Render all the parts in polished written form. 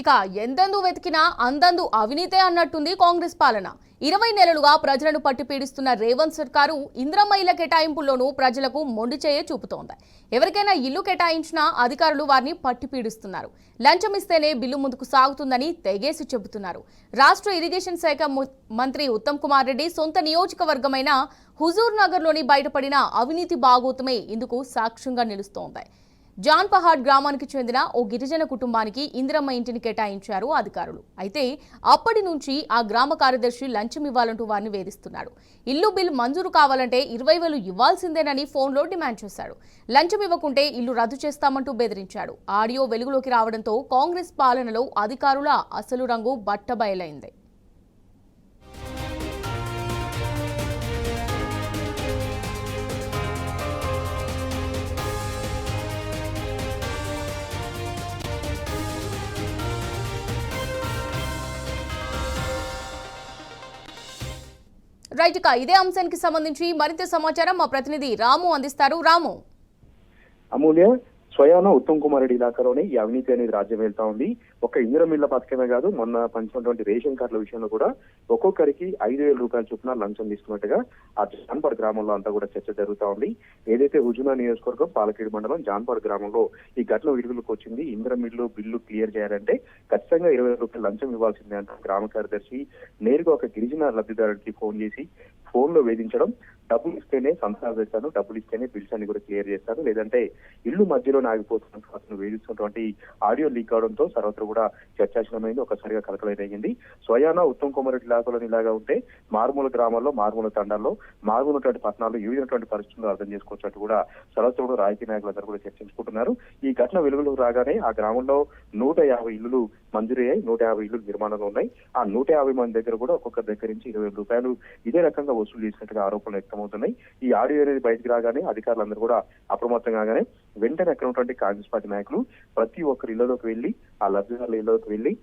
ఇక ఎందెందు వెతికినా అందందు అవినీతే అన్నట్టుంది కాంగ్రెస్ పాలన. 20 నెలలుగా ప్రజలను పట్టి పీడిస్తున్న రేవంత్ సర్కారు ఇంద్రమ్మ ఇళ్ల కేటాయింపుల్లోనూ ప్రజలకు మొండి చేయ చూపుతోంది. ఎవరికైనా ఇల్లు కేటాయించినా అధికారులు వారిని పట్టి పీడిస్తున్నారు. లంచం ఇస్తేనే బిల్లు ముందుకు సాగుతుందని తెగేసి చెబుతున్నారు. రాష్ట్ర ఇరిగేషన్ శాఖ మంత్రి ఉత్తమ్ కుమార్ రెడ్డి సొంత నియోజకవర్గమైన హుజూర్ నగర్లోని బయటపడిన అవినీతి బాగోతమే ఇందుకు సాక్ష్యంగా నిలుస్తోంది. జాన్ పహాడ్ గ్రామానికి చెందిన ఓ గిరిజన కుటుంబానికి ఇందిరమ్మ ఇంటిని కేటాయించారు అధికారులు. అయితే అప్పటి నుంచి ఆ గ్రామ కార్యదర్శి లంచం ఇవ్వాలంటూ వారిని వేధిస్తున్నాడు. ఇల్లు బిల్ మంజూరు కావాలంటే 20,000 ఇవ్వాల్సిందేనని ఫోన్లో డిమాండ్ చేశాడు. లంచం ఇవ్వకుంటే ఇల్లు రద్దు చేస్తామంటూ బెదిరించాడు. ఆడియో వెలుగులోకి రావడంతో కాంగ్రెస్ పాలనలో అధికారుల అసలు రంగు బట్టబయలైంది. రైట్, ఇక ఇదే అంశానికి సంబంధించి మరింత సమాచారం మా ప్రతినిధి రాము అందిస్తారు. రాము. అమూల్య, స్వయాన ఉత్తమ్ కుమార్ రెడ్డి ఇలాకాలోనే ఈ అవినీతి అనేది రాజ్యం వెళ్తా ఉంది. ఒక ఇందిరమ్మ ఇళ్ల పథకమే కాదు, మొన్న పంచినటువంటి రేషన్ కార్డుల విషయంలో కూడా ఒక్కొక్కరికి 5,000 రూపాయల చొప్పున లంచం తీసుకున్నట్టుగా ఆ జాన్పాడ్ గ్రామంలో అంతా కూడా చర్చ జరుగుతా ఉంది. ఏదైతే హుజూర్నగర్ నియోజకవర్గం పాలకేడు మండలం జాన్పాడ్ గ్రామంలో ఈ ఘటన విడుదలకు వచ్చింది. ఇందిరమ్మ ఇల్లు బిల్లు క్లియర్ చేయాలంటే ఖచ్చితంగా 20,000 రూపాయలు లంచం ఇవ్వాల్సిందే అంటూ గ్రామ కార్యదర్శి నేరుగా ఒక గిరిజన లబ్ధిదారుడికి ఫోన్ చేసి ఫోన్లో వేధించడం, డబ్బులు ఇస్తేనే సంతకాలు చేస్తాను, డబ్బులు ఇస్తేనే బిల్స్ అన్ని కూడా క్లియర్ చేస్తాను, లేదంటే ఇల్లు మధ్యలో ఆగిపోతున్నట్టు అతను వేధిస్తున్నటువంటి ఆడియో లీక్ అవడంతో సర్వత్ర కూడా చర్చాశనమైంది. ఒకసారిగా కలకలైంది. స్వయాన ఉత్తమ్ కుమార్ రెడ్డి ఇలాకాలో ఇలాగా ఉంటే మారుమూల గ్రామాల్లో, మారుమూల తండాల్లో, మారుమూలటువంటి పట్టణాల్లో ఈ విధమైనటువంటి పరిస్థితులు అర్థం చేసుకోవచ్చు కూడా సర్వత్ర కూడా రాజకీయ నాయకులందరూ కూడా చర్చించుకుంటున్నారు. ఈ ఘటన వెలుగులోకి రాగానే ఆ గ్రామంలో 150 ఇల్లులు మంజూరయ్యాయి. 150 ఇల్లు నిర్మాణంలో ఉన్నాయి. ఆ 150 మంది దగ్గర కూడా ఒక్కొక్కరి దగ్గర నుంచి 20,000 రూపాయలు ఇదే రకంగా వసూలు చేసినట్టుగా ఆరోపణలు వ్యక్తమవుతున్నాయి. ఈ ఆడియో అనేది బయటకు రాగానే అధికారులందరూ కూడా అప్రమత్తం కాగానే వెంటనే అక్కడ ఉన్నటువంటి కాంగ్రెస్ పార్టీ నాయకులు ప్రతి ఒక్కరి ఇళ్లలోకి వెళ్లి ఆ లబ్ధిదారుల ఇళ్లలోకి వెళ్లి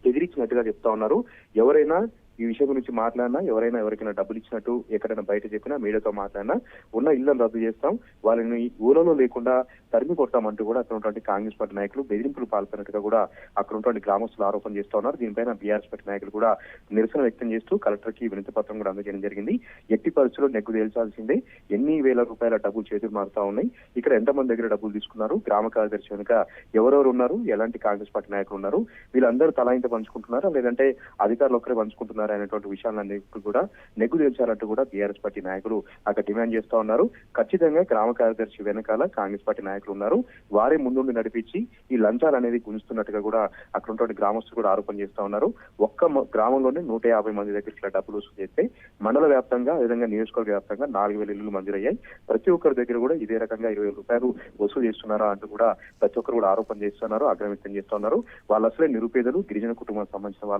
ఎదిరించినట్టుగా చెప్తా ఉన్నారు. ఎవరైనా ఈ విషయం గురించి మాట్లాడినా, ఎవరికైనా డబ్బులు ఇచ్చినట్టు ఎక్కడైనా బయట చెప్పినా, మీడియాతో మాట్లాడినా ఉన్న ఇళ్లను రద్దు చేస్తాం, వాళ్ళని ఊళ్ళలో లేకుండా తరిమి కొడతామంటూ కూడా అక్కడ ఉన్నటువంటి కాంగ్రెస్ పార్టీ నాయకులు బెదిరింపులు పాల్పడినట్టుగా కూడా అక్కడ ఉన్నటువంటి గ్రామస్తులు ఆరోపణ చేస్తూ ఉన్నారు. దీనిపైన బీఆర్ఎస్ పార్టీ నాయకులు కూడా నిరసన వ్యక్తం చేస్తూ కలెక్టర్ కి వినతి పత్రం కూడా అందజేయడం జరిగింది. ఎట్టి పరిస్థితుల్లో నెగ్గు తేల్చాల్సిందే, ఎన్ని వేల రూపాయల డబ్బులు చేతులు మారుతా ఉన్నాయి, ఇక్కడ ఎంతమంది దగ్గర డబ్బులు తీసుకున్నారు, గ్రామ కార్యదర్శి వెనుక ఎవరెవరు ఉన్నారు, ఎలాంటి కాంగ్రెస్ పార్టీ నాయకులు ఉన్నారు, వీళ్ళందరూ తలా ఇంత పంచుకుంటున్నారా లేదంటే అధికారులు ఒక్కరే పంచుకుంటున్నారా అనేటువంటి విషయాలన్నీ కూడా నెగ్గు తేల్చాలంటూ కూడా బీఆర్ఎస్ పార్టీ నాయకులు అక్కడ డిమాండ్ చేస్తా ఉన్నారు. ఖచ్చితంగా గ్రామ కార్యదర్శి వెనకాల కాంగ్రెస్ పార్టీ నాయకులు ఉన్నారు, వారే ముందుండి నడిపించి ఈ లంచాలు అనేది గుంజుతున్నట్టుగా కూడా అక్కడ ఉన్నటువంటి గ్రామస్తులు కూడా ఆరోపణ చేస్తా ఉన్నారు. ఒక్క గ్రామంలోనే 150 మంది దగ్గర ఇట్లా డబ్బులు వసూలు చేస్తే మండల వ్యాప్తంగా, విధంగా నియోజకవర్గ వ్యాప్తంగా 4,000 ఇల్లు మంజూరయ్యాయి. ప్రతి ఒక్కరి దగ్గర కూడా ఇదే రకంగా 20,000 రూపాయలు వసూలు చేస్తున్నారా అంటూ కూడా ప్రతి ఒక్కరు కూడా ఆరోపణ చేస్తున్నారు, ఆగ్రహం వ్యక్తం చేస్తున్నారు. వాళ్ళు అసలే నిరుపేదలు, గిరిజన కుటుంబానికి సంబంధించిన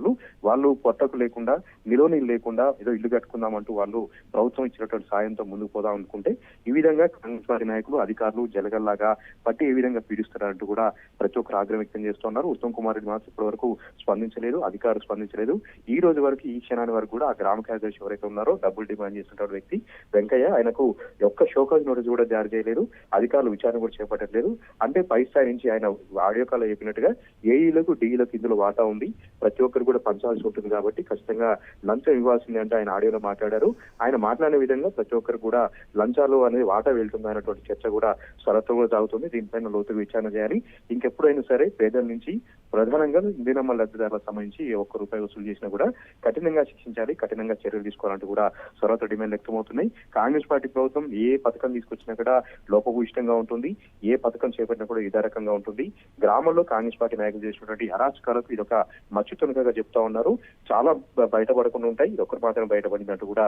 వాళ్ళు పొట్టకు లేకుండా, నిలోనీళ్ళు లేకుండా ఏదో ఇల్లు కట్టుకుందామంటూ వాళ్ళు ప్రభుత్వం ఇచ్చినటువంటి సాయంతో ముందుకు పోదాం అనుకుంటే ఈ విధంగా కాంగ్రెస్ పార్టీ నాయకులు, అధికారులు జలగల్లాగా పట్టి ఏ విధంగా పీడిస్తున్నారంటూ కూడా ప్రతి ఒక్కరు ఆగ్రహం వ్యక్తం చేస్తున్నారు. ఉత్తమ్ కుమార్ రెడ్డి మాత్రం ఇప్పటి వరకు స్పందించలేదు, అధికారులు స్పందించలేదు. ఈ రోజు వరకు, ఈ క్షణాన్ని వరకు కూడా ఆ గ్రామ కార్యదర్శి ఎవరైతే ఉన్నారో డబ్బులు డిమాండ్ చేస్తున్న వ్యక్తి వెంకయ్య, ఆయనకు ఒక్క షోకాజ్ నోటీస్ కూడా జారీ చేయలేదు, అధికారులు విచారణ కూడా చేపట్టలేదు. అంటే పై స్థాయి నుంచి ఆయన ఆడియో కాల్ చెప్పినట్టుగా ఏఈలకు, డీఈలకు ఇందులో వాటా ఉంది, ప్రతి ఒక్కరు కూడా పంచాల్సి ఉంటుంది కాబట్టి ఖచ్చితంగా లంచం ఇవ్వాల్సిందే అంటే ఆయన ఆడియోలో మాట్లాడారు. ఆయన మాట్లాడే విధంగా ప్రతి ఒక్కరు కూడా లంచాలు అనేది వాటా వెళ్తుంది అనేటువంటి చర్చ కూడా స్వరత్వం కూడా సాగుతుంది. దీనిపైన లోతుగా విచారణ చేయాలి. ఇంకెప్పుడైనా సరే పేదల నుంచి, ప్రధానంగా ఇందిరమ్మ లబ్ధిదారులకు సంబంధించి ₹1 వసూలు చేసినా కూడా కఠినంగా శిక్షించాలి, కఠినంగా చర్యలు తీసుకోవాలంటూ కూడా స్వరత్వ డిమాండ్ వ్యక్తమవుతున్నాయి. కాంగ్రెస్ పార్టీ ప్రభుత్వం ఏ పథకం తీసుకొచ్చినా కూడా లోపభూయిష్టంగా ఉంటుంది, ఏ పథకం చేపట్టినా కూడా ఇదే రకంగా ఉంటుంది. గ్రామంలో కాంగ్రెస్ పార్టీ నాయకులు చేసినటువంటి అరాచకాలకు ఇది ఒక మచ్చుతునకగా చెప్తా ఉన్నారు. చాలా బయటపడకుండా ఉంటాయి, ఇది ఒక్కరు మాత్రం బయటపడినట్టు కూడా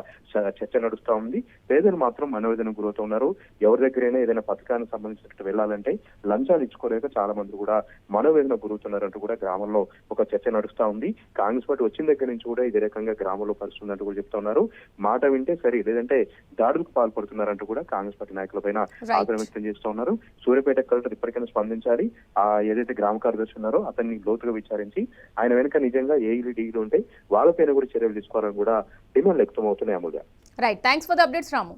చర్చ నడుస్తా ఉంది. పేదలు మాత్రం మనోవేదనకు గురవుతూ ఉన్నారు. ఎవరి దగ్గరైనా ఏదైనా పథకానికి సంబంధించినట్టు వెళ్ళాలంటే లంచాలు ఇచ్చుకోలేక చాలా మంది కూడా మనోవేదన గురవుతున్నారంటూ కూడా గ్రామంలో ఒక చర్చ నడుస్తా ఉంది. కాంగ్రెస్ పార్టీ వచ్చిన దగ్గర నుంచి కూడా ఇదే రకంగా గ్రామంలో పరిస్థితున్నట్టు కూడా చెప్తా ఉన్నారు. మాట వింటే సరే, లేదంటే దాడులకు పాల్పడుతున్నారంటూ కూడా కాంగ్రెస్ పార్టీ నాయకుల పైన ఆగ్రహం వ్యక్తం చేస్తూ ఉన్నారు. సూర్యాపేట కలెక్టర్ ఇప్పటికైనా స్పందించాలి. ఏదైతే గ్రామ కార్యదర్శి ఉన్నారో అతన్ని లోతుగా విచారించి ఆయన వెనుక నిజంగా ఏఈలు, డీఈలు ఉంటే వాళ్ళపైన కూడా చర్యలు తీసుకోవాలని కూడా డిమాండ్లు వ్యక్తం అవుతున్నాయి. Amulya. Right, thanks for the updates Ramu.